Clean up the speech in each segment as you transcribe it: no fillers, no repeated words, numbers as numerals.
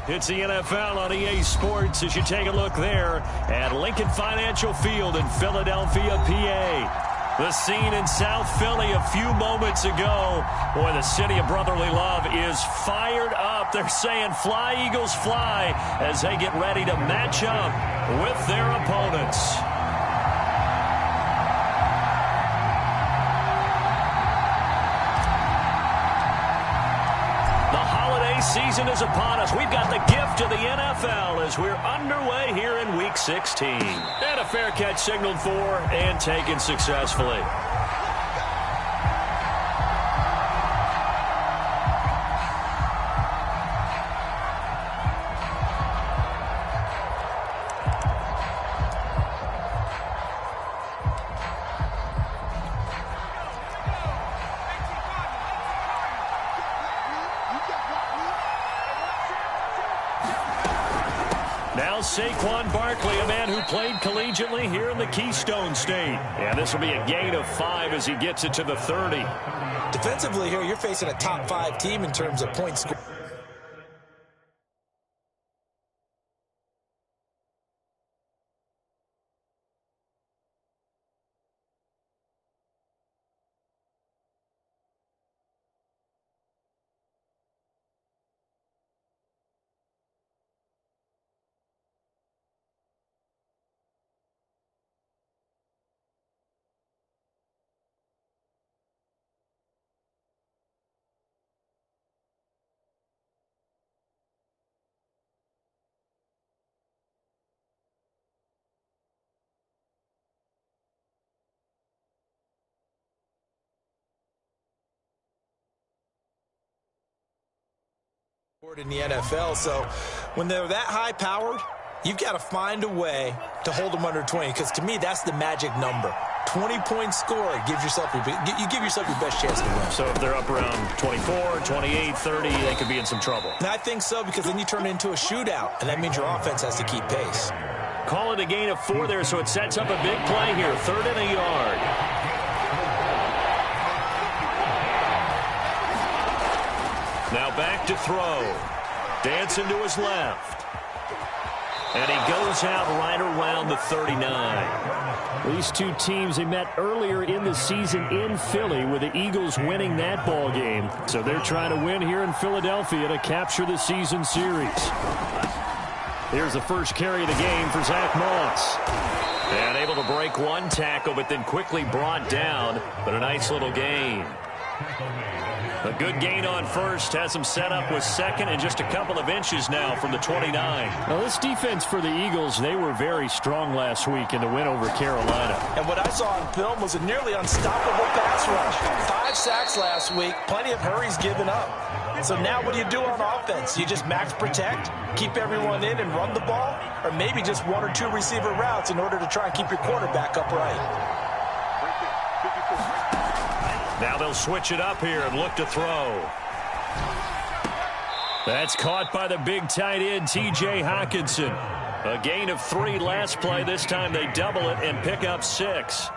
It's the NFL on EA Sports as you take a look there at Lincoln Financial Field in Philadelphia, PA. The scene in South Philly a few moments ago. Boy, the city of brotherly love is fired up. They're saying fly, Eagles, fly as they get ready to match up with their opponents. Season is upon us. We've got the gift of the NFL as we're underway here in Week 16. And a fair catch signaled for and taken successfully. Saquon Barkley, a man who played collegiately here in the Keystone State. And this will be a gain of 5 as he gets it to the 30. Defensively here, you're facing a top 5 team in terms of points scored. In the NFL, so when they're that high powered, you've got to find a way to hold them under 20, because to me that's the magic number. 20 points scored gives yourself you give yourself your best chance to win. So if they're up around 24, 28, 30, they could be in some trouble. And I think so, because then you turn it into a shootout, and that means your offense has to keep pace. Call it a gain of 4 there, so it sets up a big play here. 3rd and a yard. Now back to throw. Dancing to his left. And he goes out right around the 39. These two teams, they met earlier in the season in Philly with the Eagles winning that ball game. So they're trying to win here in Philadelphia to capture the season series. Here's the first carry of the game for Zach Moss. And able to break one tackle, but then quickly brought down. But a nice little gain. A good gain on first, has him set up with second and just a couple of inches now from the 29. Now this defense for the Eagles, they were very strong last week in the win over Carolina. And what I saw on film was a nearly unstoppable pass rush. 5 sacks last week, plenty of hurries given up. So now what do you do on offense? You just max protect, keep everyone in and run the ball, or maybe just 1 or 2 receiver routes in order to try and keep your quarterback upright. Now they'll switch it up here and look to throw. That's caught by the big tight end, T.J. Hockenson. A gain of 3 last play. This time they double it and pick up 6.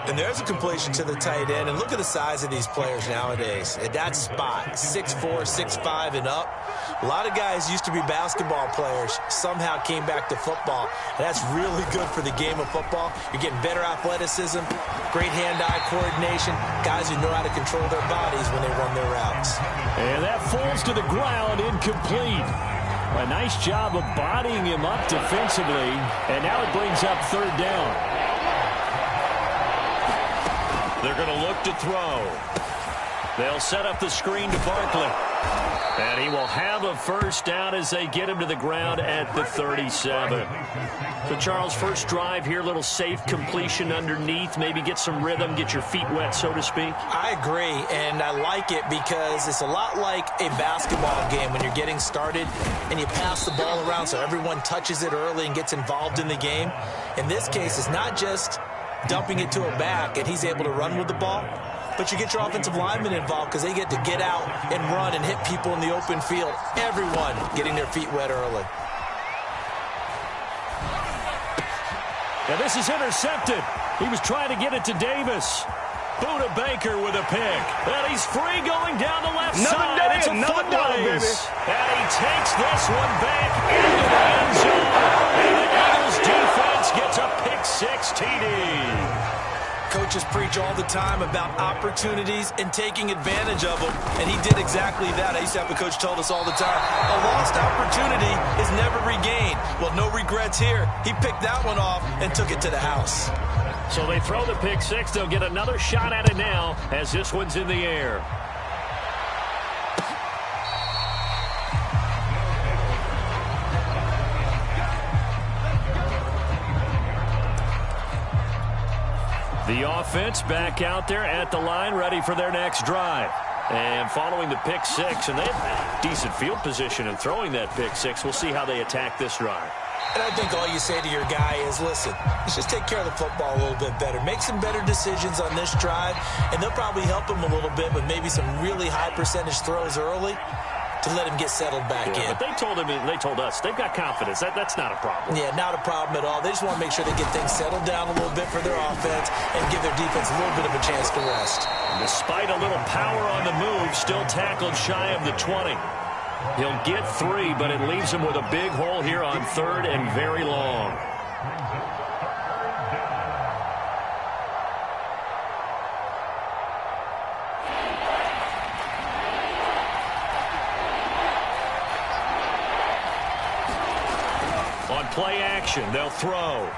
And there's a completion to the tight end. And look at the size of these players nowadays. At that spot, 6'4", 6'5", and up. A lot of guys used to be basketball players, somehow came back to football. And that's really good for the game of football. You're getting better athleticism, great hand-eye coordination, guys who know how to control their bodies when they run their routes. And that falls to the ground, incomplete. A nice job of bodying him up defensively. And now it brings up 3rd down. They're going to look to throw. They'll set up the screen to Barkley. And he will have a first down as they get him to the ground at the 37. So, Charles, first drive here, little safe completion underneath. Maybe get some rhythm, get your feet wet, so to speak. I agree, and I like it because it's a lot like a basketball game when you're getting started and you pass the ball around so everyone touches it early and gets involved in the game. In this case, it's not just dumping it to a back and he's able to run with the ball, but you get your offensive linemen involved because they get to get out and run and hit people in the open field. Everyone getting their feet wet early. And this is intercepted. He was trying to get it to Davis. Buda Baker with a pick. And he's free going down the left side. It's a foot race. And he takes this one back into the end zone. And the Eagles defense gets a pick-6 TD. Coaches preach all the time about opportunities and taking advantage of them, and he did exactly that. I used to have a coach told us all the time, a lost opportunity is never regained. Well, no regrets here. He picked that one off and took it to the house. So they throw the pick-6. They'll get another shot at it now as this one's in the air. The offense back out there at the line, ready for their next drive. And following the pick-6, and they have decent field position in throwing that pick-6. We'll see how they attack this drive. And I think all you say to your guy is, listen, let's just take care of the football a little bit better. Make some better decisions on this drive, and they'll probably help him a little bit with maybe some really high percentage throws early to let him get settled back in. But they told him, they told us, they've got confidence. That's not a problem. Yeah, not a problem at all. They just want to make sure they get things settled down a little bit for their offense and give their defense a little bit of a chance to rest. Despite a little power on the move, still tackled shy of the 20. He'll get 3, but it leaves him with a big hole here on 3rd and very long. On play action, they'll throw.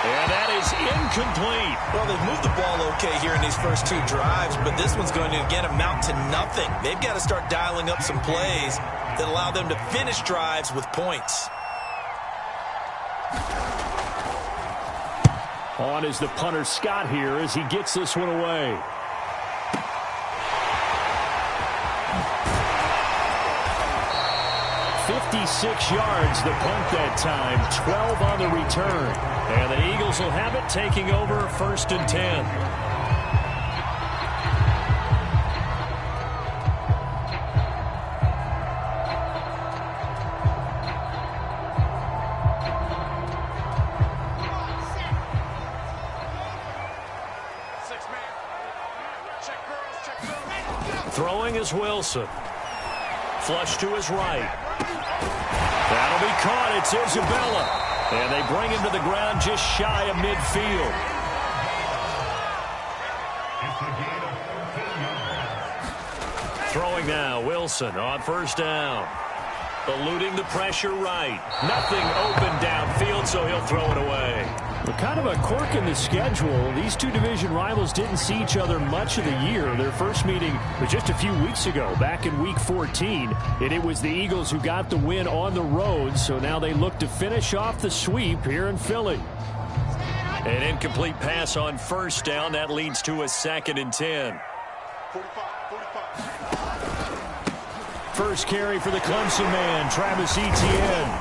And that is incomplete. Well, they've moved the ball okay here in these first 2 drives, but this one's going to, again, amount to nothing. They've got to start dialing up some plays that allow them to finish drives with points. On is the punter, Scott, here as he gets this one away. "56 yards, the punt that time, 12 on the return. And the Eagles will have it, taking over 1st and 10. Throwing is Wilson. Flush to his right. That'll be caught. It's Isabella. And they bring him to the ground just shy of midfield. Throwing now, Wilson on 1st down. Eluding the pressure right. Nothing open downfield, so he'll throw it away. Well, kind of a quirk in the schedule. These 2 division rivals didn't see each other much of the year. Their first meeting was just a few weeks ago, back in Week 14. And it was the Eagles who got the win on the road, so now they look to finish off the sweep here in Philly. An incomplete pass on 1st down. That leads to a 2nd and 10. First carry for the Clemson man, Travis Etienne.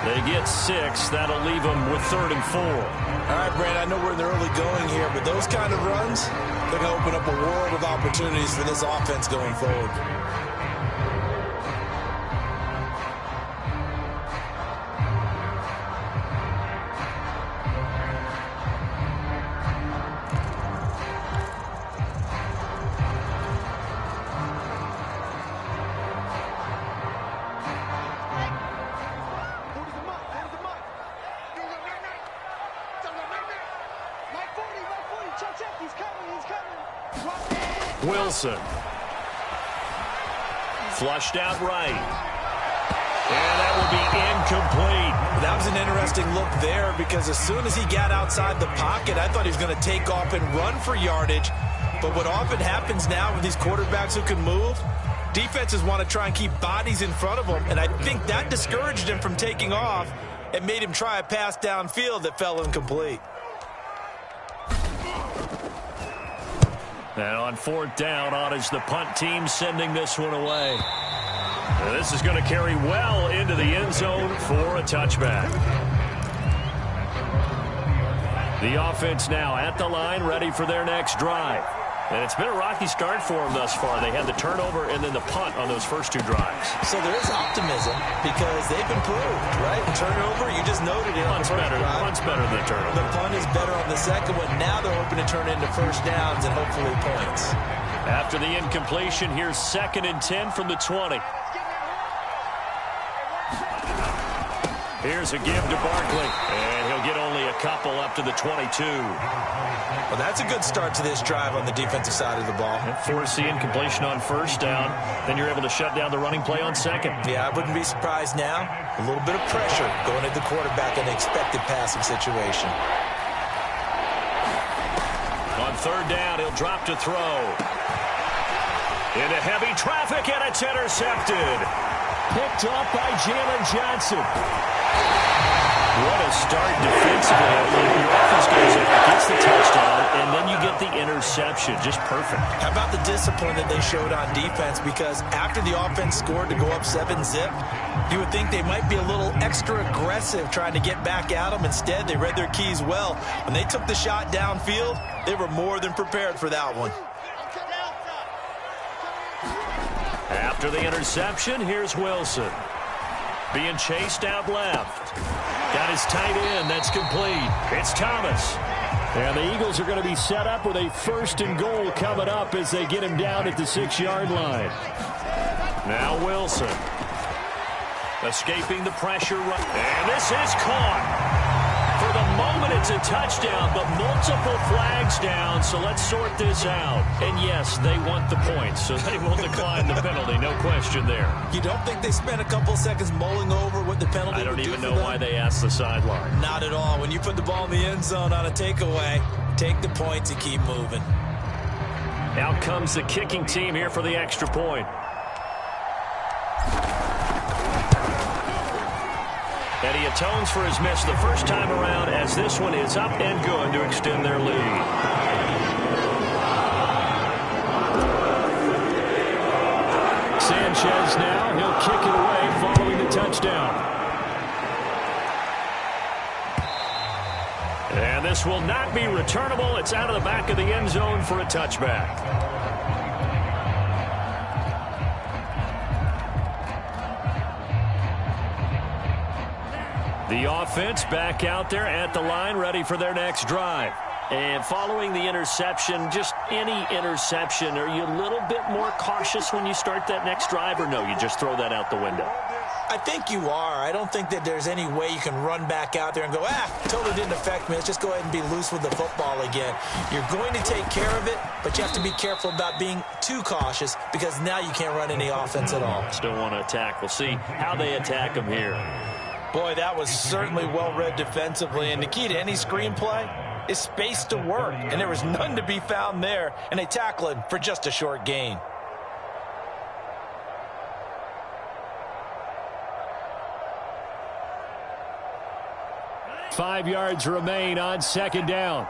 They get 6. That'll leave them with 3rd and 4. All right, Brandon, I know we're in the early going here, but those kind of runs, they're going to open up a world of opportunities for this offense going forward. Wilson. Flushed out right. And that will be incomplete. That was an interesting look there because as soon as he got outside the pocket, I thought he was going to take off and run for yardage. But what often happens now with these quarterbacks who can move, defenses want to try and keep bodies in front of them. And I think that discouraged him from taking off and made him try a pass downfield that fell incomplete. And on 4th down, on is the punt team sending this one away. And this is going to carry well into the end zone for a touchback. The offense now at the line, ready for their next drive. And it's been a rocky start for them thus far. They had the turnover and then the punt on those first 2 drives. So there is optimism because they've improved, right? And turnover, you just noted it. Punt's better than the turnover. The punt is better on the second one. Now they're hoping to turn it into first downs and hopefully points. After the incompletion, here's 2nd and 10 from the 20. Here's a give to Barkley, and he'll get only a couple up to the 22. Well, that's a good start to this drive on the defensive side of the ball. Force the incompletion on first down, then you're able to shut down the running play on second. Yeah, I wouldn't be surprised now. A little bit of pressure going at the quarterback in an expected passing situation. On 3rd down, he'll drop to throw. Into heavy traffic, and it's intercepted. Picked off by Jalen Johnson. What a start defensively. Your offense goes out, gets the touchdown, and then you get the interception. Just perfect. How about the discipline that they showed on defense? Because after the offense scored to go up 7-zip, you would think they might be a little extra aggressive trying to get back at them. Instead, they read their keys well. When they took the shot downfield, they were more than prepared for that one. After the interception, here's Wilson. Being chased out left. Got his tight end. That's complete. It's Thomas. And the Eagles are going to be set up with a 1st and goal coming up as they get him down at the 6-yard line. Now Wilson. Escaping the pressure. And this is caught. For the moment, it's a touchdown, but multiple flags down, so let's sort this out. And yes, they want the points, so they will decline the penalty, no question there. You don't think they spent a couple seconds mulling over what the penalty would do? I don't even know why they asked the sideline. Not at all. When you put the ball in the end zone on a takeaway, take the points and keep moving. Out comes the kicking team here for the extra point. And he atones for his miss the first time around as this one is up and good to extend their lead. Sanchez now, he'll kick it away following the touchdown. And this will not be returnable. It's out of the back of the end zone for a touchback. The offense back out there at the line, ready for their next drive. And following the interception, just any interception, are you a little bit more cautious when you start that next drive, or no, you just throw that out the window? I think you are. I don't think that there's any way you can run back out there and go, totally didn't affect me. Let's just go ahead and be loose with the football again. You're going to take care of it, but you have to be careful about being too cautious because now you can't run any offense at all. Still want to attack. We'll see how they attack them here. Boy, that was certainly well-read defensively, and the key to any screenplay is space to work, and there was none to be found there, and they tackle him for just a short gain. Five yards remain on 2nd down.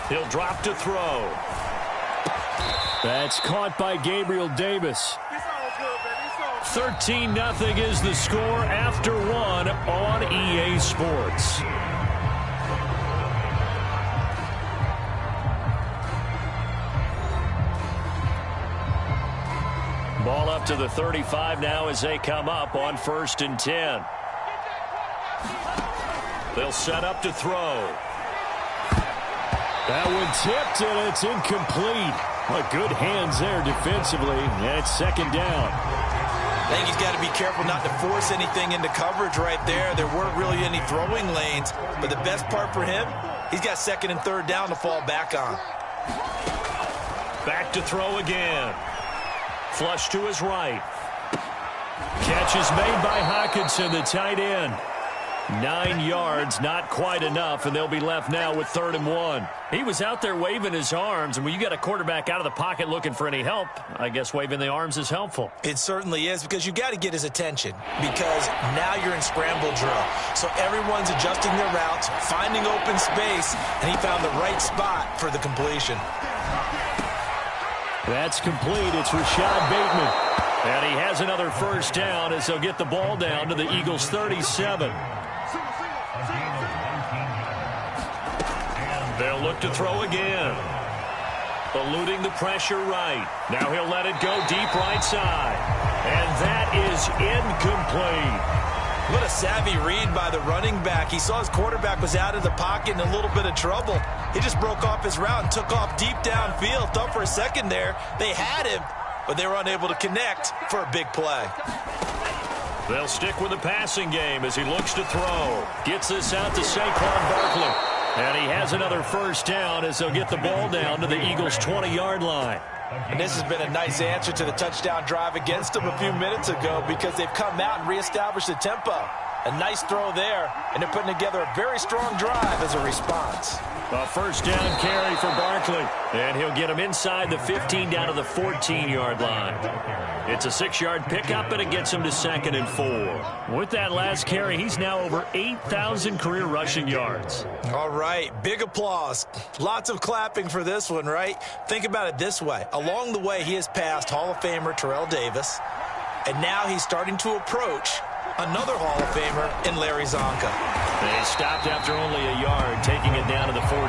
He'll drop to throw. That's caught by Gabriel Davis. 13-0 is the score after one on EA Sports. Ball up to the 35 now as they come up on 1st and 10. They'll set up to throw. That one tipped, and it's incomplete. Good hands there defensively, and it's 2nd down. I think he's got to be careful not to force anything into coverage right there. There weren't really any throwing lanes, but the best part for him, he's got 2nd and 3rd down to fall back on. Back to throw again. Flush to his right. Catch is made by Hockenson, the tight end. 9 yards, not quite enough, and they'll be left now with 3rd and 1. He was out there waving his arms, and when you got a quarterback out of the pocket looking for any help, I guess waving the arms is helpful. It certainly is, because you got to get his attention, because now you're in scramble drill. So everyone's adjusting their routes, finding open space, and he found the right spot for the completion. That's complete. It's Rashad Bateman. And he has another 1st down as they'll get the ball down to the Eagles' 37. They'll look to throw again. Eluding the pressure right. Now he'll let it go deep right side. And that is incomplete. What a savvy read by the running back. He saw his quarterback was out of the pocket in a little bit of trouble. He just broke off his route and took off deep downfield. Thought for a second there they had him, but they were unable to connect for a big play. They'll stick with the passing game as he looks to throw. Gets this out to Saquon Barkley. And he has another first down as they'll get the ball down to the Eagles' 20-yard line. And this has been a nice answer to the touchdown drive against them a few minutes ago because they've come out and reestablished the tempo. A nice throw there, and they're putting together a very strong drive as a response. A first down carry for Barkley, and he'll get him inside the 15 down to the 14-yard line. It's a 6-yard pickup, and it gets him to 2nd and 4. With that last carry, he's now over 8,000 career rushing yards. All right, big applause. Lots of clapping for this one, right? Think about it this way. Along the way, he has passed Hall of Famer Terrell Davis, and now he's starting to approach another Hall of Famer in Larry Zonka. They stopped after only a yard, taking it down to the 14.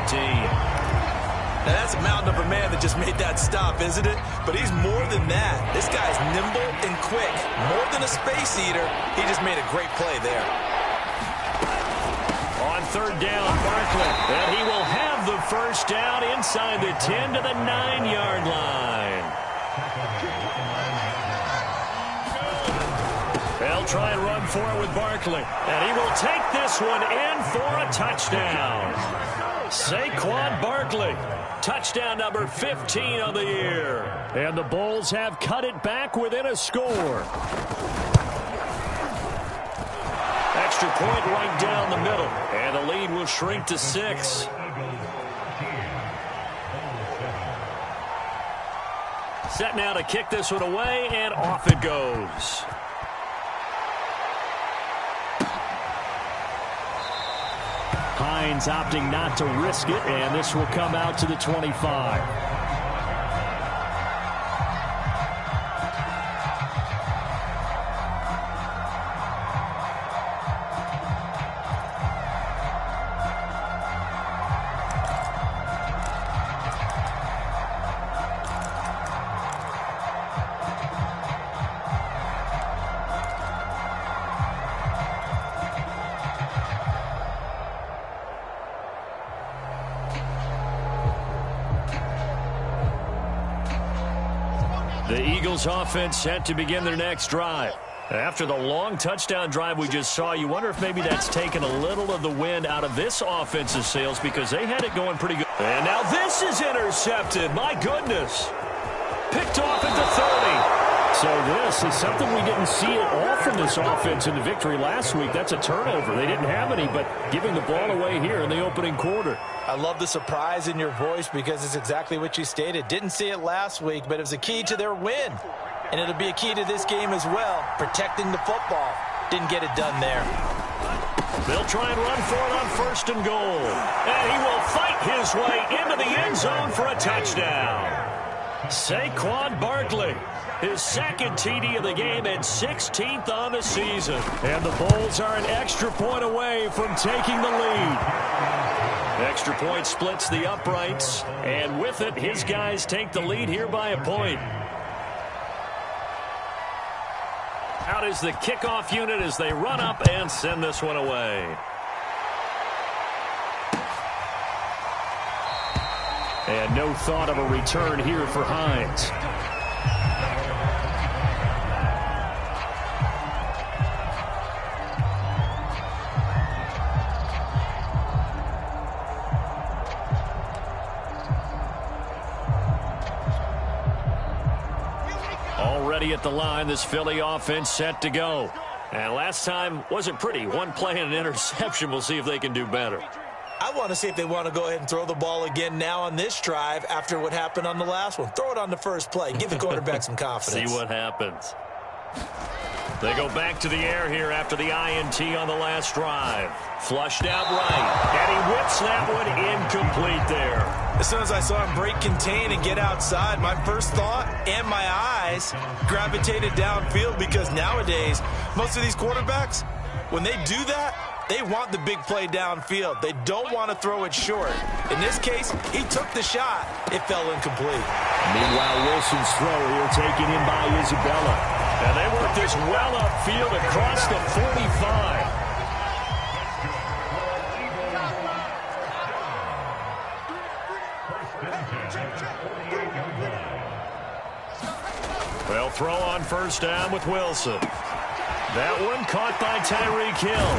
Now, that's a mountain of a man that just made that stop, isn't it? But he's more than that. This guy's nimble and quick. More than a space eater, he just made a great play there. On 3rd down, Barkley. And he will have the first down inside the 10 to the 9-yard line. They'll try and run for it with Barkley. And he will take this one in for a touchdown. Saquon Barkley. Touchdown number 15 on the year. And the Bulls have cut it back within a score. Extra point right down the middle. And the lead will shrink to 6. Set now to kick this one away, and off it goes. Hines opting not to risk it, and this will come out to the 25. The Eagles offense set to begin their next drive. After the long touchdown drive we just saw, you wonder if maybe that's taken a little of the wind out of this offense's sails because they had it going pretty good. And now this is intercepted. My goodness. Picked off at the 30. So this is something we didn't see at all from this offense in the victory last week. That's a turnover. They didn't have any, but giving the ball away here in the opening quarter. I love the surprise in your voice because it's exactly what you stated. Didn't see it last week, but it was a key to their win. And it'll be a key to this game as well, protecting the football. Didn't get it done there. They'll try and run for it on 1st and goal. And he will fight his way into the end zone for a touchdown. Saquon Barkley, his 2nd TD of the game and 16th on the season. And the Bulls are an extra point away from taking the lead. Extra point splits the uprights, and with it, his guys take the lead here by a point. Out is the kickoff unit as they run up and send this one away. And no thought of a return here for Hines. Already at the line, this Philly offense set to go. And last time wasn't pretty. One play and an interception. We'll see if they can do better. I want to see if they want to go ahead and throw the ball again now on this drive after what happened on the last one. Throw it on the first play. Give the quarterback some confidence. See what happens. They go back to the air here after the INT on the last drive. Flushed out right. And he whips that one incomplete there. As soon as I saw him break contain and get outside, my first thought and my eyes gravitated downfield because nowadays, most of these quarterbacks, when they do that, they want the big play downfield. They don't want to throw it short. In this case, he took the shot. It fell incomplete. Meanwhile, Wilson's throw here taken in by Isabella. And they work this well upfield across the 45. They'll throw on first down with Wilson. That one caught by Tyreek Hill.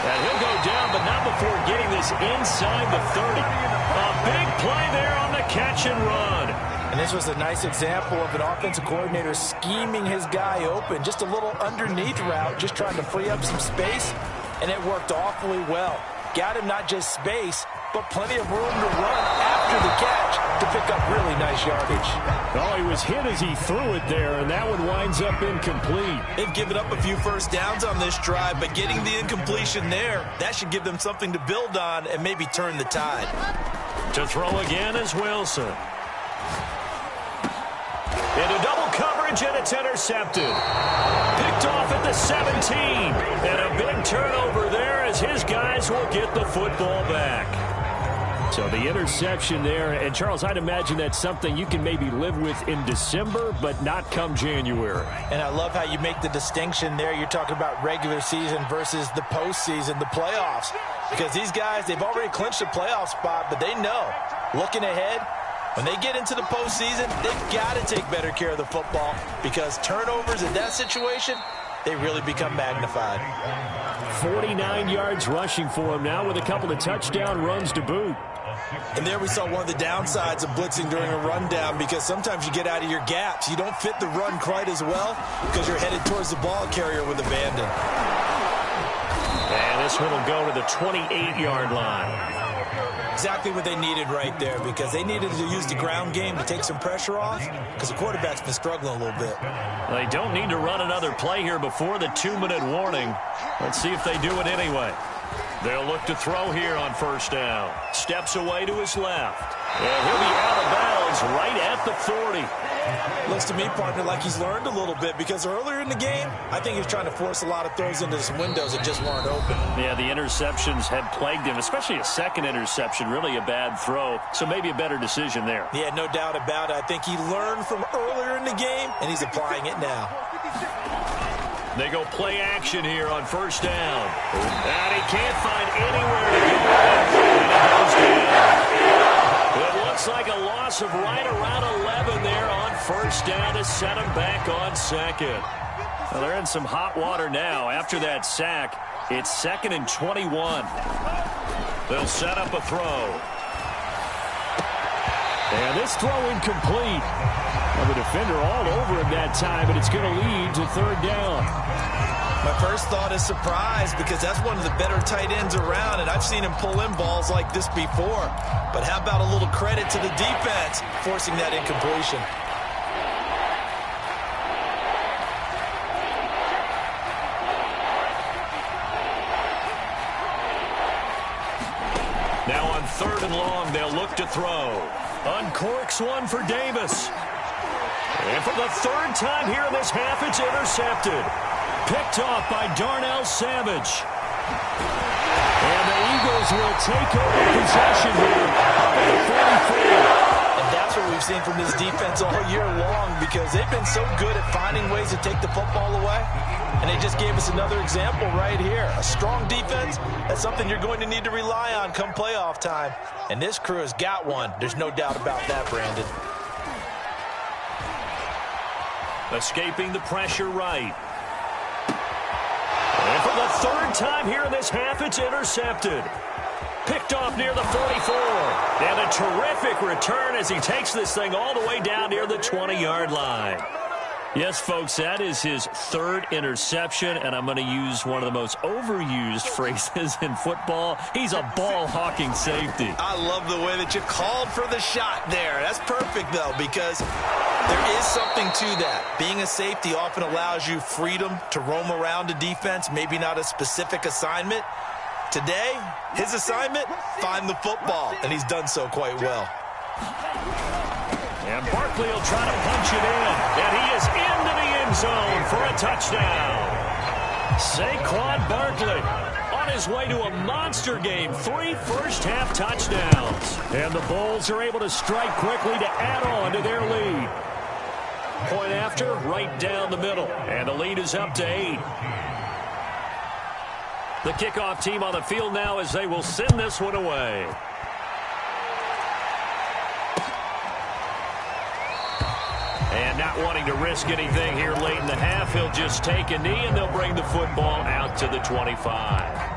And he'll go down, but not before getting this inside the 30. A big play there on the catch and run. And this was a nice example of an offensive coordinator scheming his guy open. Just a little underneath route, just trying to free up some space, and it worked awfully well. Got him not just space, but plenty of room to run after the catch to pick up really nice yardage. Oh, he was hit as he threw it there, and that one winds up incomplete. They've given up a few first downs on this drive, but getting the incompletion there, that should give them something to build on and maybe turn the tide. To throw again is Wilson. Into double coverage, and it's intercepted. Picked off at the 17. And a big turnover there as his guys will get the football back. So the interception there, and Charles, I'd imagine that's something you can maybe live with in December, but not come January. And I love how you make the distinction there. You're talking about regular season versus the postseason, the playoffs. Because these guys, they've already clinched a playoff spot, but they know, looking ahead, when they get into the postseason, they've got to take better care of the football because turnovers in that situation, they really become magnified. 49 yards rushing for him now with a couple of touchdown runs to boot. And there we saw one of the downsides of blitzing during a rundown because sometimes you get out of your gaps. You don't fit the run quite as well because you're headed towards the ball carrier with abandon. And this one will go to the 28-yard line. Exactly what they needed right there because they needed to use the ground game to take some pressure off because the quarterback's been struggling a little bit. They don't need to run another play here before the 2-minute warning. Let's see if they do it anyway. They'll look to throw here on first down. Steps away to his left. And he'll be out of bounds right at the 40. Looks to me, partner, like he's learned a little bit because earlier in the game, I think he was trying to force a lot of throws into some windows that just weren't open. Yeah, the interceptions had plagued him, especially a second interception, really a bad throw. So maybe a better decision there. Yeah, no doubt about it. I think he learned from earlier in the game, and he's applying it now. They go play action here on first down. And he can't find anywhere to go. And he goes down. It looks like a loss of right around 11 there on first down to set him back on second. Well, they're in some hot water now. After that sack, it's 2nd and 21. They'll set up a throw. And this throw incomplete. Well, the defender all over him that time, and it's going to lead to third down. My first thought is surprise because that's one of the better tight ends around, and I've seen him pull in balls like this before. But how about a little credit to the defense forcing that incompletion? Now on 3rd and long, they'll look to throw. Uncorks one for Davis. And for the 3rd time here in this half, it's intercepted. Picked off by Darnell Savage. And the Eagles will take over possession here at the 44. And that's what we've seen from this defense all year long because they've been so good at finding ways to take the football away. And they just gave us another example right here. A strong defense, that's something you're going to need to rely on come playoff time. And this crew has got one. There's no doubt about that, Brandon. Escaping the pressure right. And for the 3rd time here in this half, it's intercepted. Picked off near the 44. And a terrific return as he takes this thing all the way down near the 20-yard line. Yes, folks, that is his 3rd interception, and I'm going to use one of the most overused phrases in football. He's a ball-hawking safety. I love the way that you called for the shot there. That's perfect, though, because there is something to that. Being a safety often allows you freedom to roam around a defense, maybe not a specific assignment. Today, his assignment, find the football, and he's done so quite well. And Barkley will try to punch it in. And he is into the end zone for a touchdown. Saquon Barkley on his way to a monster game. 3 first-half touchdowns. And the Bulls are able to strike quickly to add on to their lead. Point after, right down the middle. And the lead is up to 8. The kickoff team on the field now as they will send this one away. And not wanting to risk anything here late in the half, he'll just take a knee, and they'll bring the football out to the 25.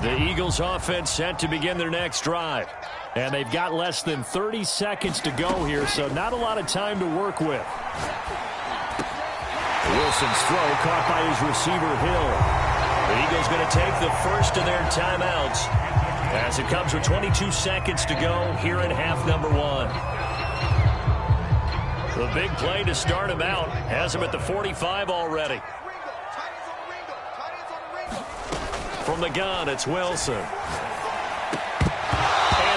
The Eagles offense set to begin their next drive. And they've got less than 30 seconds to go here, so not a lot of time to work with. Wilson's throw caught by his receiver, Hill. The Eagles going to take the first of their timeouts as it comes with 22 seconds to go here in half number 1. The big play to start him out has him at the 45 already. From the gun, it's Wilson. And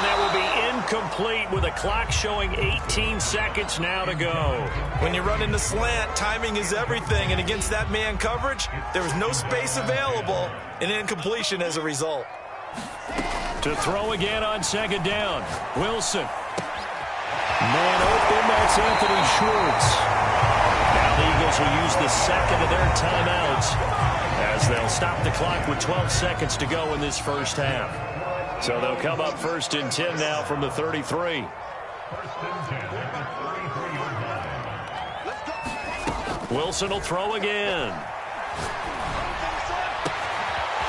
that will be incomplete with a clock showing 18 seconds now to go. When you run into slant, timing is everything. And against that man coverage, there was no space available, and incompletion as a result. To throw again on second down. Wilson. Man open, that's Anthony Schwartz. Now the Eagles will use the second of their timeouts as they'll stop the clock with 12 seconds to go in this first half. So they'll come up first and 10 now from the 33. Wilson will throw again.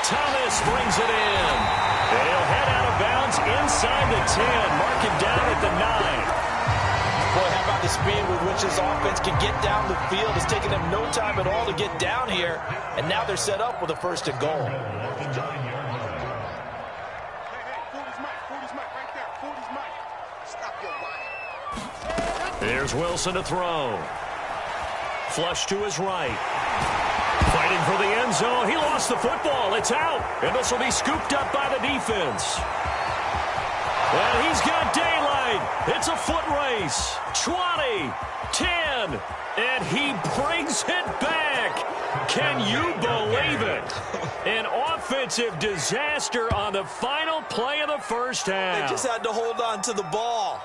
Thomas brings it in. They'll head out of bounds inside the 10. Mark him down at the 9. Boy, how about the speed with which this offense can get down the field? It's taken them no time at all to get down here, and now they're set up with a first and goal. There's Wilson to throw. Flush to his right. Fighting for the end zone. He lost the football. It's out. And this will be scooped up by the defense. And he's got daylight. It's a foot race. 20, 10, and he brings it back. Can you believe it? An offensive disaster on the final play of the first half. They just had to hold on to the ball.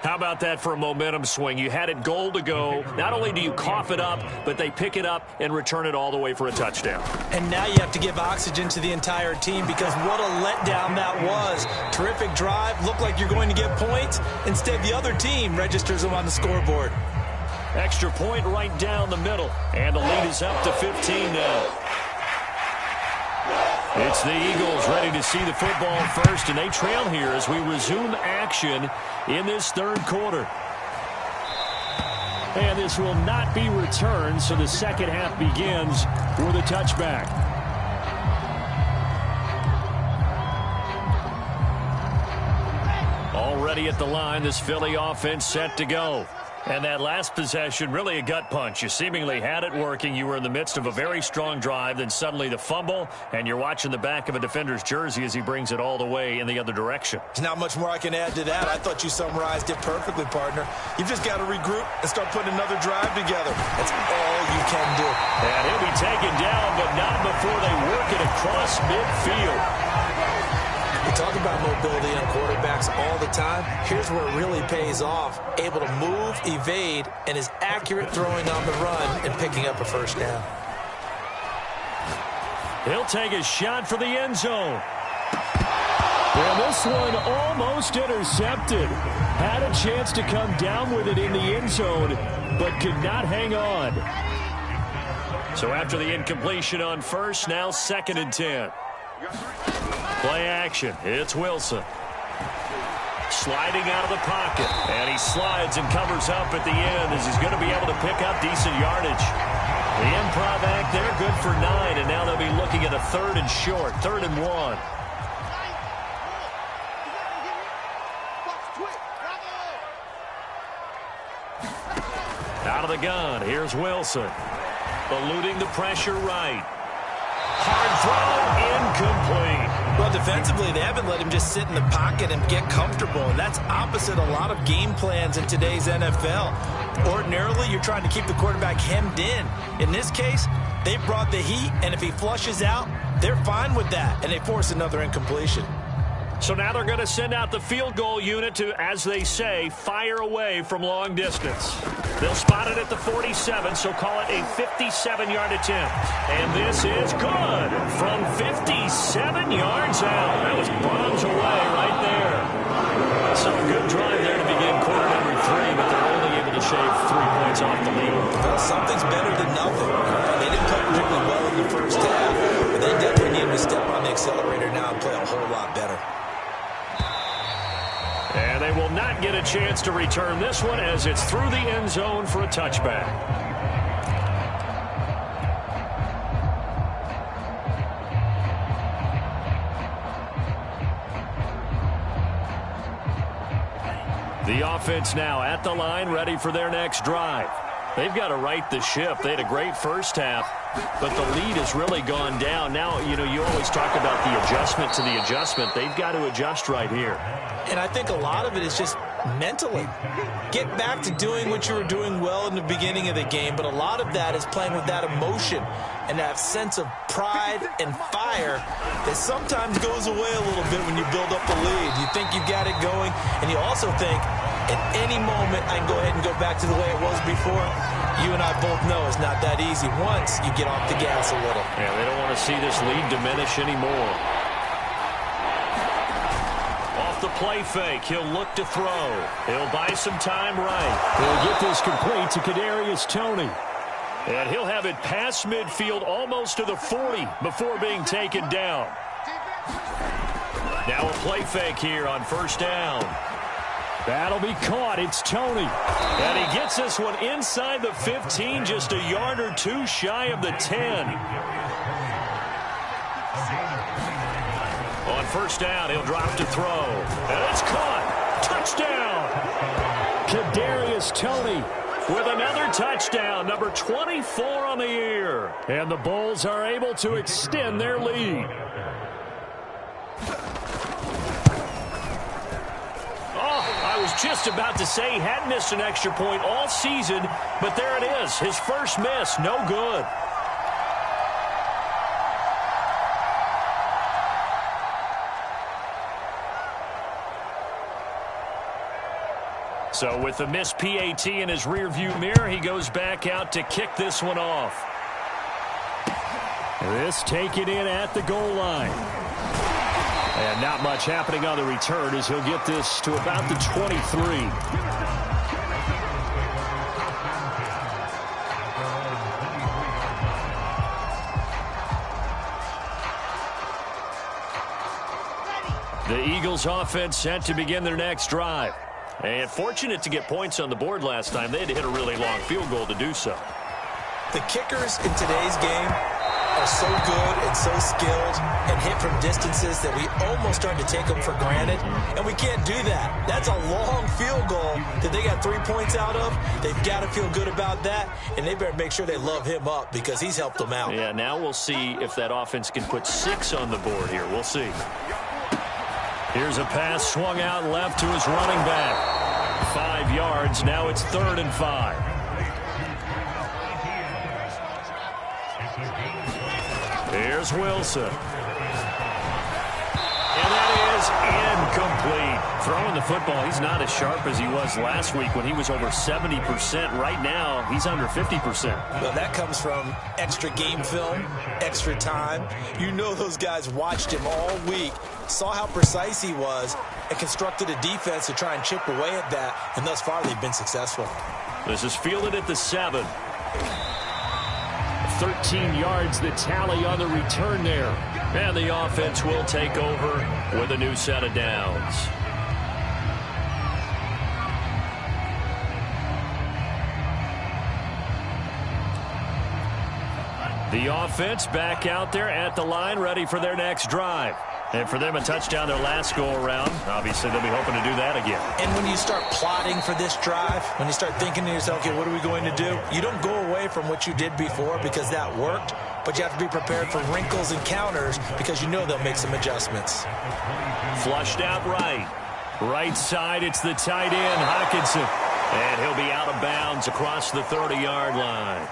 How about that for a momentum swing? You had it goal to go. Not only do you cough it up, but they pick it up and return it all the way for a touchdown. And now you have to give oxygen to the entire team because what a letdown that was. Terrific drive. Looked like you're going to get points. Instead, the other team registers them on the scoreboard. Extra point right down the middle. And the lead is up to 15 now. It's the Eagles ready to see the football first, and they trail here as we resume action in this third quarter. And this will not be returned, so the second half begins with a touchback. Already at the line, this Philly offense set to go. And that last possession, really a gut punch. You seemingly had it working. You were in the midst of a very strong drive. Then suddenly the fumble, and you're watching the back of a defender's jersey as he brings it all the way in the other direction. There's not much more I can add to that. I thought you summarized it perfectly, partner. You've just got to regroup and start putting another drive together. That's all you can do. And he'll be taken down, but not before they work it across midfield. We talk about mobility on quarterbacks all the time. Here's where it really pays off. Able to move, evade, and is accurate throwing on the run and picking up a first down. He'll take a shot for the end zone. And this one almost intercepted. Had a chance to come down with it in the end zone, but could not hang on. So after the incompletion on first, now second and 10. Play action. It's Wilson. Sliding out of the pocket. And he slides and covers up at the end as he's going to be able to pick up decent yardage. The improv act there, good for 9. And now they'll be looking at a third and short. 3rd and 1. Out of the gun. Here's Wilson. Eluding the pressure right. Hard throw, incomplete. Well, defensively, they haven't let him just sit in the pocket and get comfortable, and that's opposite a lot of game plans in today's NFL. Ordinarily, you're trying to keep the quarterback hemmed in. In this case, They brought the heat, and if he flushes out, they're fine with that, and they force another incompletion. So now they're going to send out the field goal unit to, as they say, fire away from long distance. They'll spot it at the 47, so call it a 57-yard attempt. And this is good from 57 yards out. That was bombs away right there. So good drive there to begin quarter number 3, but they're only able to shave 3 points off the lead. Well, something's better than nothing. They didn't play particularly well in the first half, but they definitely need to step on the accelerator now and play a whole lot better. And they will not get a chance to return this one as it's through the end zone for a touchback. The offense now at the line, ready for their next drive. They've got to right the ship. They had a great first half, but the lead has really gone down. Now, you always talk about the adjustment to the adjustment. They've got to adjust right here. And I think a lot of it is just mentally. Get back to doing what you were doing well in the beginning of the game, but a lot of that is playing with that emotion and that sense of pride and fire that sometimes goes away a little bit when you build up the lead. You think you've got it going, and you also think at any moment I can go ahead and go back to the way it was before. You and I both know it's not that easy once you get off the gas a little. Yeah, they don't want to see this lead diminish anymore. Off the play fake, he'll look to throw. He'll buy some time right. He'll get this complete to Kadarius Toney. And he'll have it past midfield almost to the 40 before being taken down. Now a play fake here on first down. That'll be caught. It's Toney. And he gets this one inside the 15, just a yard or two shy of the 10. On first down, he'll drop to throw. And it's caught. Touchdown. Kadarius Toney with another touchdown, number 24 on the year. And the Bulls are able to extend their lead. I was just about to say he hadn't missed an extra point all season, but there it is. His first miss, no good. So with the missed PAT in his rearview mirror, he goes back out to kick this one off. This taken in at the goal line. And not much happening on the return as he'll get this to about the 23. The Eagles offense set to begin their next drive. And fortunate to get points on the board last time. They had to hit a really long field goal to do so. The kickers in today's game are so good and so skilled and hit from distances that we almost start to take them for granted, and we can't do that. That's a long field goal that they got 3 points out of. They've got to feel good about that, and they better make sure they love him up because he's helped them out. Yeah, now we'll see if that offense can put 6 on the board here. We'll see. Here's a pass swung out left to his running back. 5 yards. Now it's 3rd and 5. Here's Wilson. And that is incomplete. Throwing the football, he's not as sharp as he was last week when he was over 70%. Right now, he's under 50%. Well, that comes from extra game film, extra time. You know those guys watched him all week, saw how precise he was, and constructed a defense to try and chip away at that, and thus far they've been successful. This is fielded at the 7. 13 yards the tally on the return there. And the offense will take over with a new set of downs. The offense back out there at the line, ready for their next drive. And for them, a touchdown their last go-around. Obviously, they'll be hoping to do that again. And when you start plotting for this drive, when you start thinking to yourself, okay, what are we going to do? You don't go away from what you did before because that worked, but you have to be prepared for wrinkles and counters because you know they'll make some adjustments. Flushed out right. Right side, it's the tight end, Hockenson. And he'll be out of bounds across the 30-yard line.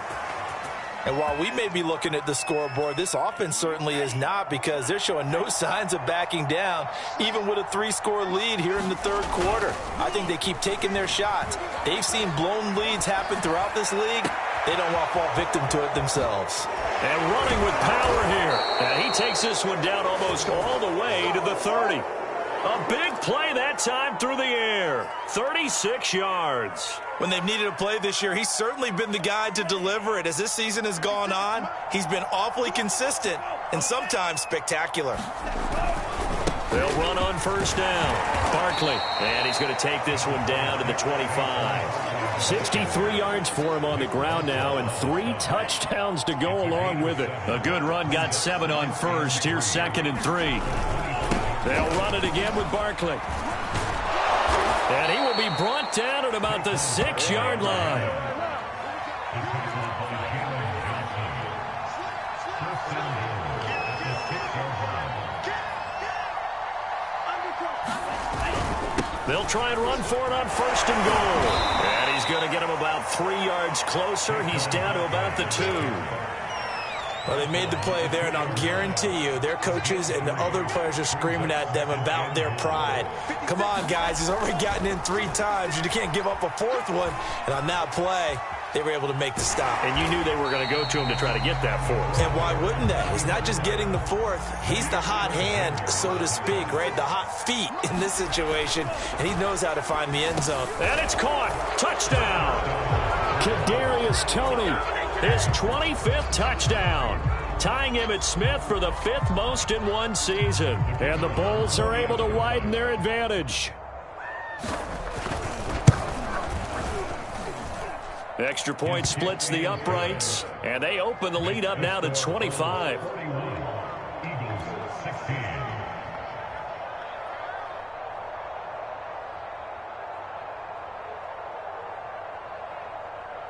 And while we may be looking at the scoreboard, this offense certainly is not, because they're showing no signs of backing down, even with a 3-score lead here in the third quarter. I think they keep taking their shots. They've seen blown leads happen throughout this league. They don't want to fall victim to it themselves. And running with power here. And he takes this one down almost all the way to the 30. A big play that time through the air. 36 yards. When they've needed a play this year, he's certainly been the guy to deliver it. As this season has gone on, he's been awfully consistent and sometimes spectacular. They'll run on first down. Barkley, and he's going to take this one down to the 25. 63 yards for him on the ground now, and 3 touchdowns to go along with it. A good run, got 7 on first. Here's 2nd and 3. They'll run it again with Barkley. And he will be brought down at about the 6-yard line. They'll try and run for it on 1st and goal. And he's going to get him about 3 yards closer. He's down to about the 2. Well, they made the play there, and I'll guarantee you their coaches and the other players are screaming at them about their pride. Come on, guys. He's already gotten in 3 times. You can't give up a 4th one. And on that play, they were able to make the stop. And you knew they were going to go to him to try to get that 4th. And why wouldn't they? He's not just getting the 4th. He's the hot hand, so to speak, right? The hot feet in this situation. And he knows how to find the end zone. And it's caught. Touchdown. Kadarius Toney, his 25th touchdown, tying Emmitt Smith for the 5th most in one season. And the Bulls are able to widen their advantage. Extra point splits the uprights, and they open the lead up now to 25.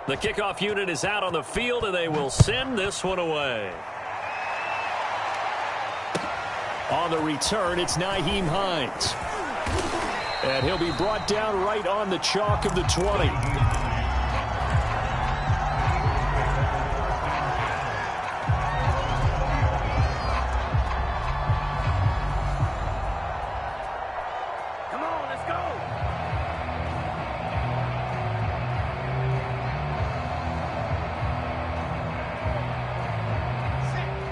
The kickoff unit is out on the field, and they will send this one away. On the return, it's Nyheim Hines. And he'll be brought down right on the chalk of the 20.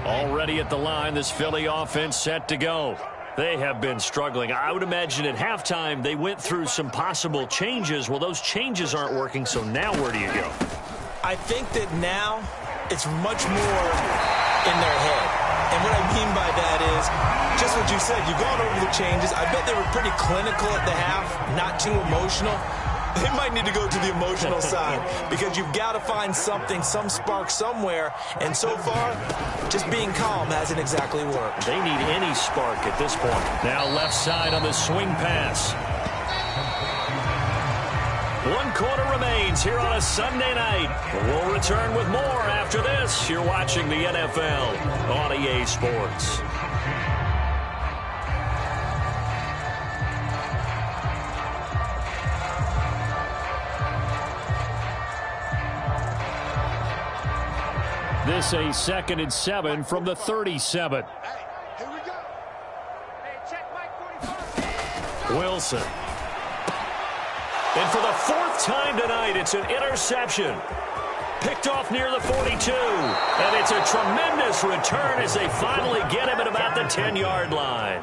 Already at the line, this Philly offense set to go. They have been struggling. I would imagine at halftime they went through some possible changes. Well, those changes aren't working, so now where do you go? I think that now it's much more in their head. And what I mean by that is just what you said. You've gone over the changes. I bet they were pretty clinical at the half, not too emotional. They might need to go to the emotional side because you've got to find something, some spark somewhere. And so far, just being calm hasn't exactly worked. They need any spark at this point. Now left side on the swing pass. 1 quarter remains here on a Sunday night. We'll return with more after this. You're watching the NFL on EA Sports. This a 2nd and 7 from the 37. Here we go. Hey, check Mike 45. Wilson. And for the 4th time tonight, it's an interception. Picked off near the 42. And it's a tremendous return as they finally get him at about the 10-yard line.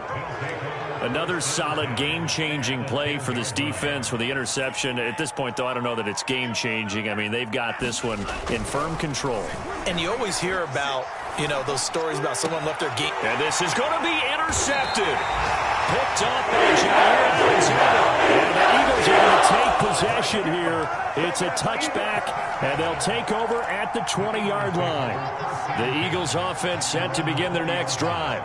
Another solid game-changing play for this defense with the interception. At this point, though, I don't know that it's game-changing. I mean, they've got this one in firm control. And you always hear about, those stories about someone left their game. And this is going to be intercepted. Picked up by Jair Alexander. And the Eagles are going to take possession here. It's a touchback, and they'll take over at the 20-yard line. The Eagles offense set to begin their next drive.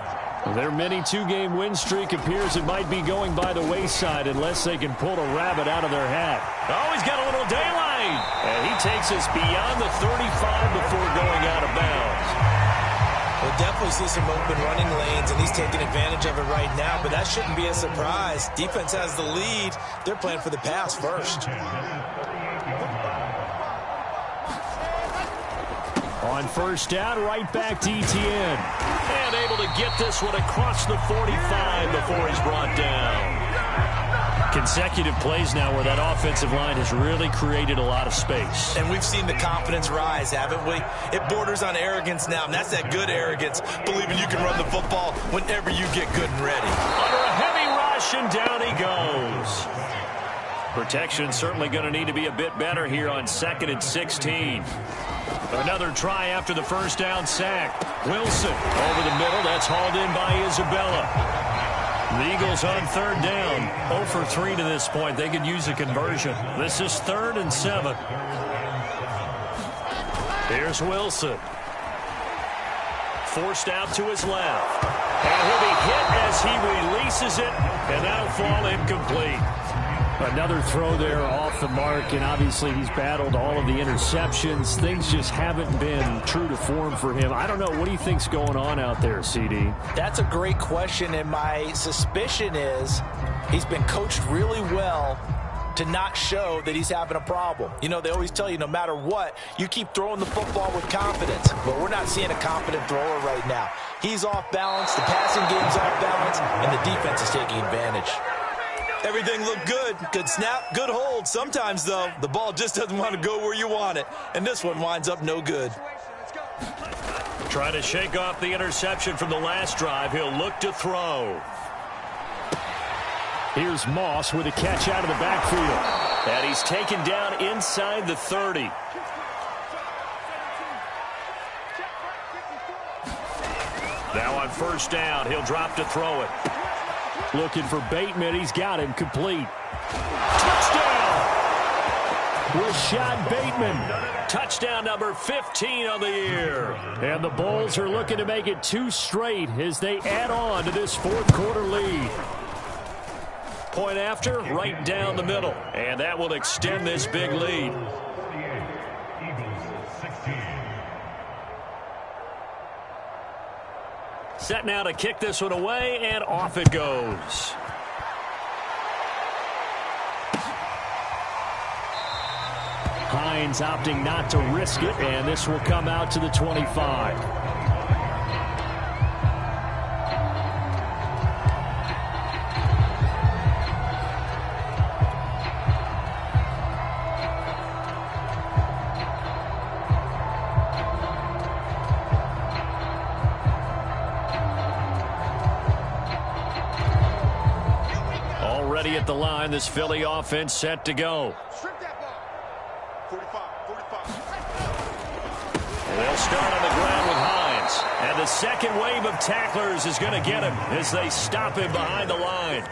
Their mini 2-game win streak appears it might be going by the wayside unless they can pull a rabbit out of their hat. Oh, he's got a little daylight. And he takes us beyond the 35 before going out of bounds. We'll definitely see some open running lanes, and he's taking advantage of it right now, but that shouldn't be a surprise. Defense has the lead. They're playing for the pass first. On On first down, right back to Etienne. And able to get this one across the 45 before he's brought down. Consecutive plays now where that offensive line has really created a lot of space. And we've seen the confidence rise, haven't we? It borders on arrogance now, and that's that good arrogance, believing you can run the football whenever you get good and ready. Under a heavy rush, and down he goes. Protection certainly going to need to be a bit better here on 2nd and 16. Another try after the first down sack. Wilson over the middle. That's hauled in by Isabella. The Eagles on 3rd down. 0 for 3 to this point. They could use a conversion. This is 3rd and 7. Here's Wilson. Forced out to his left. And he'll be hit as he releases it. And that'll fall incomplete. Another throw there off the mark, and obviously he's battled all of the interceptions. Things just haven't been true to form for him. I don't know. What do you think's going on out there, CD? That's a great question, and my suspicion is he's been coached really well to not show that he's having a problem. You know, they always tell you no matter what, you keep throwing the football with confidence. But we're not seeing a confident thrower right now. He's off balance, the passing game's off balance, and the defense is taking advantage. Everything looked good. Good snap, good hold. Sometimes, though, the ball just doesn't want to go where you want it. And this one winds up no good. Trying to shake off the interception from the last drive. He'll look to throw. Here's Moss with a catch out of the backfield. And he's taken down inside the 30. Now on first down, he'll drop to throw it. Looking for Bateman. He's got him complete. Touchdown! Rashad Bateman. Touchdown number 15 on the year. And the Bulls are looking to make it 2 straight as they add on to this 4th quarter lead. Point after, right down the middle. And that will extend this big lead. Set now to kick this one away, and off it goes. Hines opting not to risk it, and this will come out to the 25. Already at the line, this Philly offense set to go. They'll start on the ground with Hines. And the second wave of tacklers is going to get him as they stop him behind the line.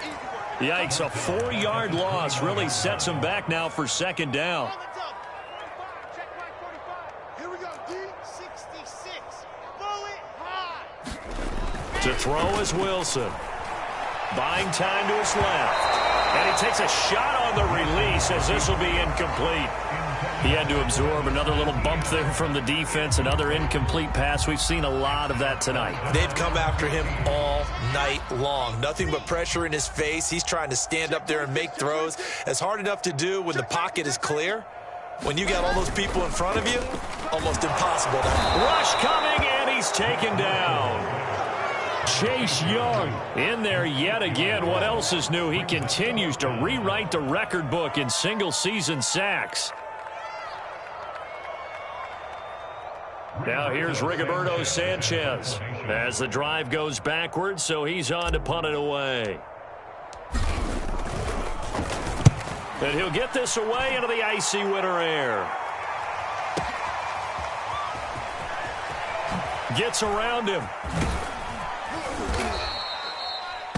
Yikes, a 4-yard loss really sets him back now for 2nd down. Here we go, D66. Bullet high. To throw is Wilson. Buying time to his left. And he takes a shot on the release as this will be incomplete. He had to absorb another little bump there from the defense, another incomplete pass. We've seen a lot of that tonight. They've come after him all night long. Nothing but pressure in his face. He's trying to stand up there and make throws. It's hard enough to do when the pocket is clear. When you got all those people in front of you, almost impossible. Rush coming, and he's taken down. Chase Young in there yet again. What else is new? He continues to rewrite the record book in single-season sacks. Now here's Rigoberto Sanchez as the drive goes backwards, so he's on to punt it away. And he'll get this away into the icy winter air. Gets around him.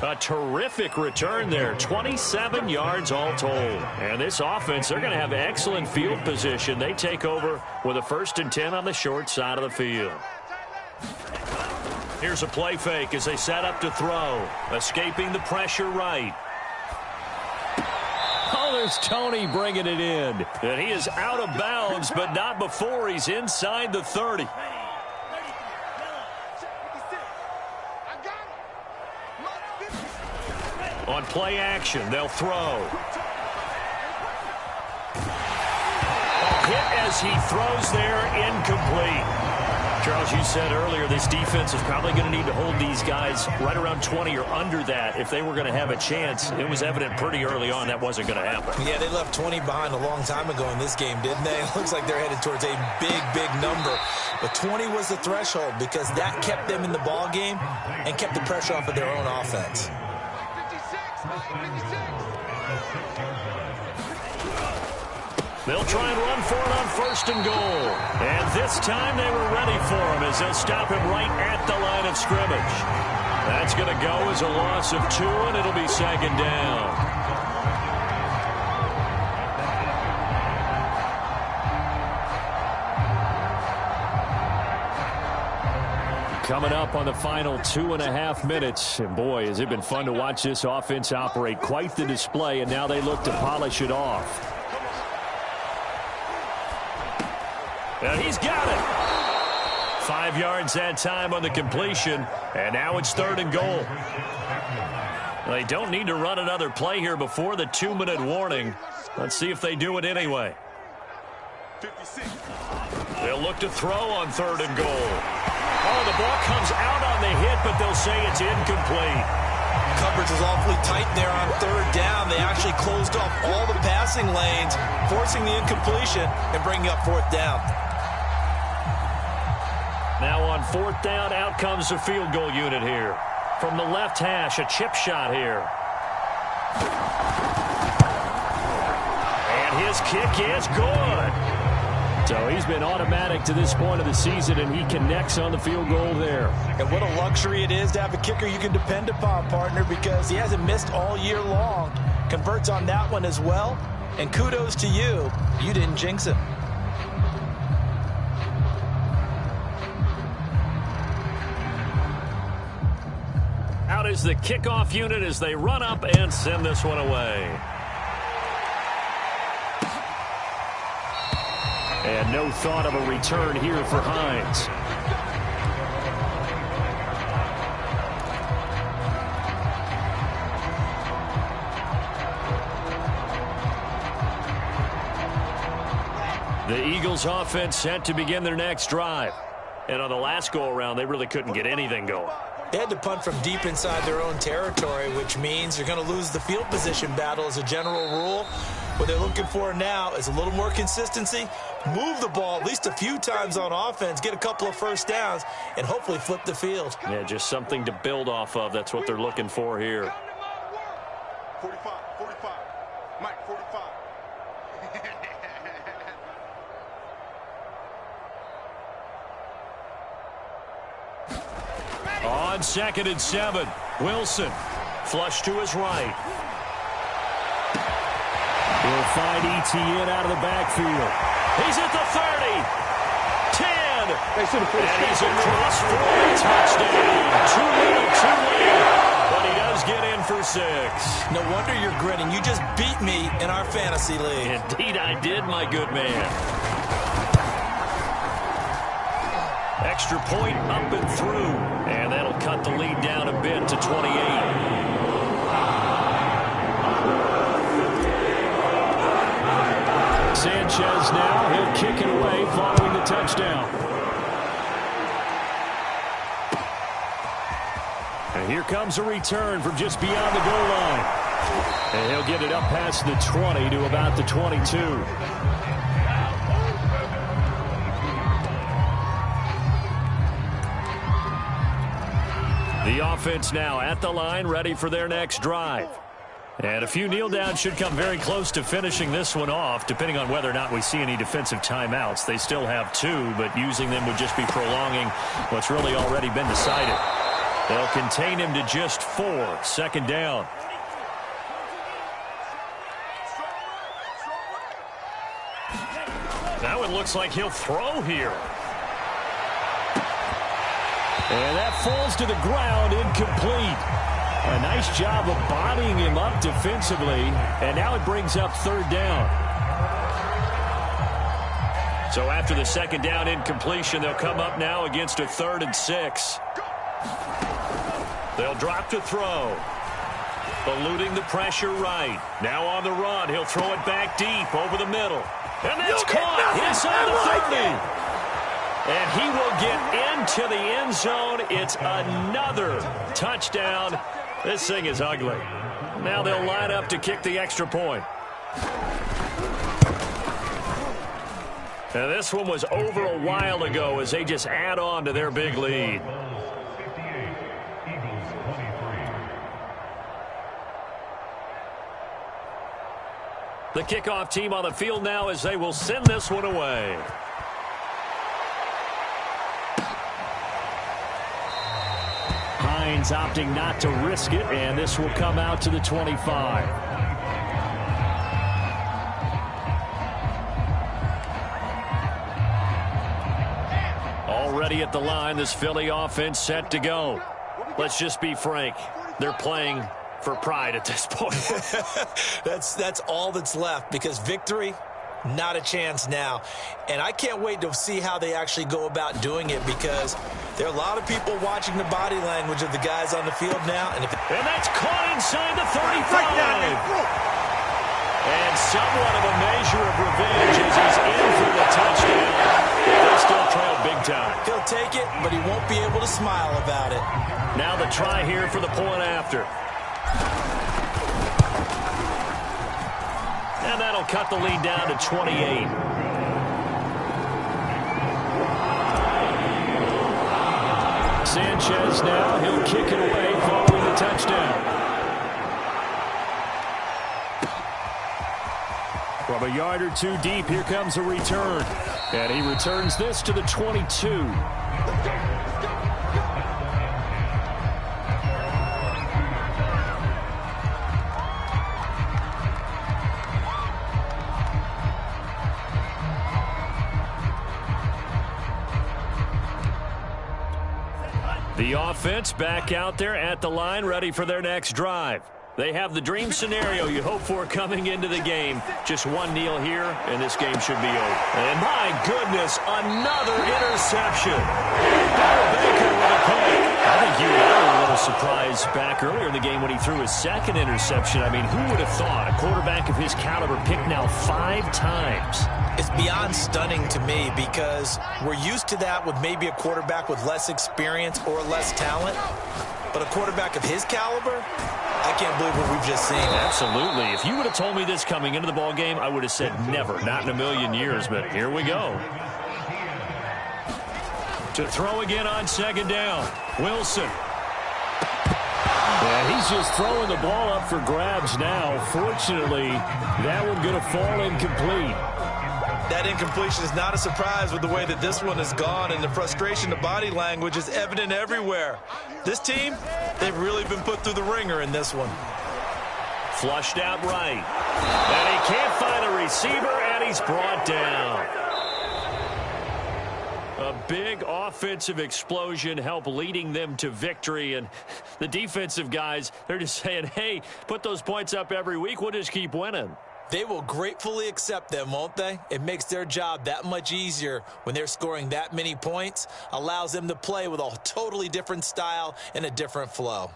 A terrific return there. 27 yards all told. And this offense, they're going to have excellent field position. They take over with a 1st and 10 on the short side of the field. Here's a play fake as they set up to throw. Escaping the pressure right. Oh, there's Tony bringing it in. And he is out of bounds, but not before he's inside the 30. On play action, they'll throw. A hit as he throws there, incomplete. Charles, you said earlier this defense is probably going to need to hold these guys right around 20 or under that if they were going to have a chance. It was evident pretty early on that wasn't going to happen. Yeah, they left 20 behind a long time ago in this game, didn't they? It looks like they're headed towards a big, big number. But 20 was the threshold because that kept them in the ball game and kept the pressure off of their own offense. 56. They'll try and run for it on 1st and goal. And this time they were ready for him as they'll stop him right at the line of scrimmage. That's going to go as a loss of 2, and it'll be 2nd down. Coming up on the final 2.5 minutes. And boy, has it been fun to watch this offense operate. Quite the display, and now they look to polish it off. And he's got it. 5 yards that time on the completion. And now it's 3rd and goal. They don't need to run another play here before the 2-minute warning. Let's see if they do it anyway. 56. They'll look to throw on 3rd and goal. Oh, the ball comes out on the hit, but they'll say it's incomplete. Coverage was awfully tight there on 3rd down. They actually closed off all the passing lanes, forcing the incompletion and bringing up 4th down. Now on 4th down, out comes the field goal unit here. From the left hash, a chip shot here. And his kick is good. So he's been automatic to this point of the season, and he connects on the field goal there. And what a luxury it is to have a kicker you can depend upon, partner, because he hasn't missed all year long. Converts on that one as well. And kudos to you. You didn't jinx him. Out is the kickoff unit as they run up and send this one away. And no thought of a return here for Hines. The Eagles offense set to begin their next drive. And on the last go-around, they really couldn't get anything going. They had to punt from deep inside their own territory, which means you're going to lose the field position battle as a general rule. What they're looking for now is a little more consistency, move the ball at least a few times on offense, get a couple of 1st downs, and hopefully flip the field. Yeah, just something to build off of. That's what they're looking for here. 45. Mike, 45. On 2nd and 7, Wilson flush to his right. He'll find ETN out of the backfield. He's at the 30, 10, and he's across for a touchdown. Too little, too late, but he does get in for 6. No wonder you're grinning. You just beat me in our fantasy league. Indeed I did, my good man. Extra point up and through, and that'll cut the lead down a bit to 28. Sanchez now, he'll kick it away following the touchdown. And here comes a return from just beyond the goal line. And he'll get it up past the 20 to about the 22. The offense now at the line, ready for their next drive. And a few kneel downs should come very close to finishing this one off, depending on whether or not we see any defensive timeouts. They still have 2, but using them would just be prolonging what's really already been decided. They'll contain him to just 4, 2nd down. Now it looks like he'll throw here. And that falls to the ground, incomplete. A nice job of bodying him up defensively, and now it brings up 3rd down. So after the 2nd down incompletion, they'll come up now against a 3rd and 6. They'll drop to throw. Eluding the pressure right. Now on the run, he'll throw it back deep over the middle. And that's caught inside the 30. And he will get into the end zone. It's another touchdown. This thing is ugly. Now they'll line up to kick the extra point. Now this one was over a while ago as they just add on to their big lead. The kickoff team on the field now as they will send this one away. Hines opting not to risk it, and this will come out to the 25. Already at the line, this Philly offense set to go. Let's just be frank. They're playing for pride at this point. That's all that's left, because victory, not a chance now. And I can't wait to see how they actually go about doing it, because there are a lot of people watching the body language of the guys on the field now. And that's caught inside the 35. And somewhat of a measure of revenge as he's in for the touchdown. They still trail big time. He'll take it, but he won't be able to smile about it. Now the try here for the point after. And that'll cut the lead down to 28. Sanchez now, he'll kick it away following the touchdown. From a yard or two deep, here comes a return. And he returns this to the 22. The offense back out there at the line, ready for their next drive. They have the dream scenario you hope for coming into the game. Just one kneel here, and this game should be over. And my goodness, another interception. Baker with a pick. I think you and I were a little surprised back earlier in the game when he threw his second interception. I mean, who would have thought a quarterback of his caliber picked now 5 times? It's beyond stunning to me, because we're used to that with maybe a quarterback with less experience or less talent. But a quarterback of his caliber, I can't believe what we've just seen. Absolutely. If you would have told me this coming into the ball game, I would have said never, not in a million years. But here we go. To throw again on second down. Wilson. And he's just throwing the ball up for grabs now. Fortunately, that one going to fall incomplete. That incompletion is not a surprise with the way that this one has gone, and the frustration, the body language is evident everywhere. This team, they've really been put through the ringer in this one. Flushed out right. And he can't find a receiver, and he's brought down. A big offensive explosion helped leading them to victory, and the defensive guys, they're just saying, hey, put those points up every week, we'll just keep winning. They will gratefully accept them, won't they? It makes their job that much easier when they're scoring that many points. Allows them to play with a totally different style and a different flow.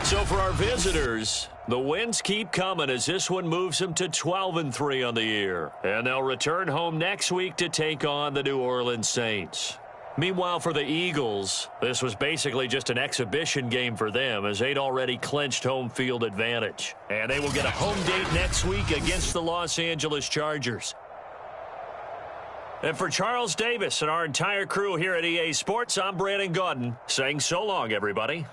So for our visitors, the wins keep coming as this one moves them to 12-3 on the year. And they'll return home next week to take on the New Orleans Saints. Meanwhile, for the Eagles, this was basically just an exhibition game for them as they'd already clinched home field advantage. And they will get a home date next week against the Los Angeles Chargers. And for Charles Davis and our entire crew here at EA Sports, I'm Brandon Gaudin saying so long, everybody.